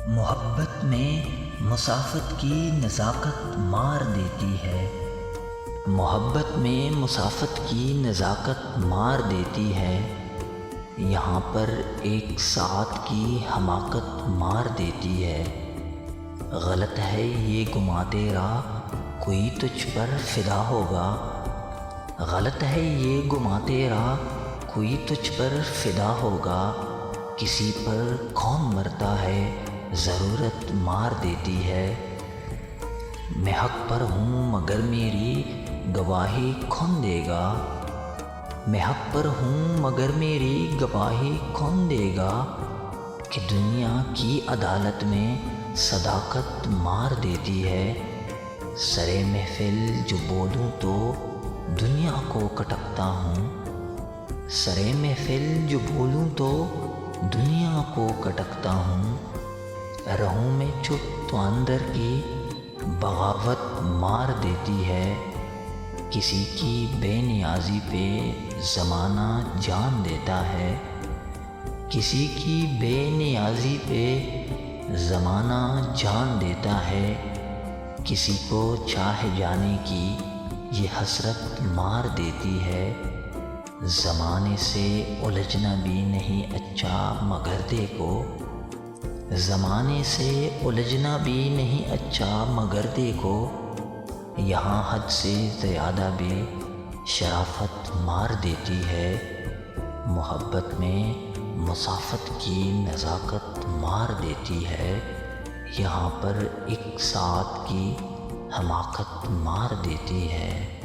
محبت میں مسافت کی نزاکت مار دیتی ہے۔ محبت میں مسافت کی نزاکت مار دیتی ہے، یہاں پر ایک ساتھ کی حماقت مار دیتی ہے۔ غلط ہے یہ گما تیرا کوئی تجھ پر فدا ہوگا، غلط ہے یہ گما تیرا کوئی تجھ پر فدا ہوگا، کسی پر کون مرتا ہے ضرورت مار دیتی ہے۔ میں حق پر ہوں مگر میری گواہی کون دے گا، میں حق پر ہوں مگر میری گواہی کون دے گا، کہ دنیا کی عدالت میں صداقت مار دیتی ہے۔ سرے محفل جو بولوں تو دنیا کو کٹکتا ہوں، سرے محفل جو بولوں تو دنیا کو کٹکتا ہوں، رہوں میں چپ تو اندر کی بغاوت مار دیتی ہے۔ کسی کی بے نیازی پہ زمانہ جان دیتا ہے، کسی کی بے نیازی پہ زمانہ جان دیتا ہے، کسی کو چاہ جانے کی یہ حسرت مار دیتی ہے۔ زمانے سے الجھنا بھی نہیں اچھا مگر دیکھو، زمانے سے الجھنا بھی نہیں اچھا مگر دیکھو، یہاں حد سے زیادہ بھی شرافت مار دیتی ہے۔ محبت میں مسافت کی نزاکت مار دیتی ہے، یہاں پر ایک ساتھ کی حماقت مار دیتی ہے۔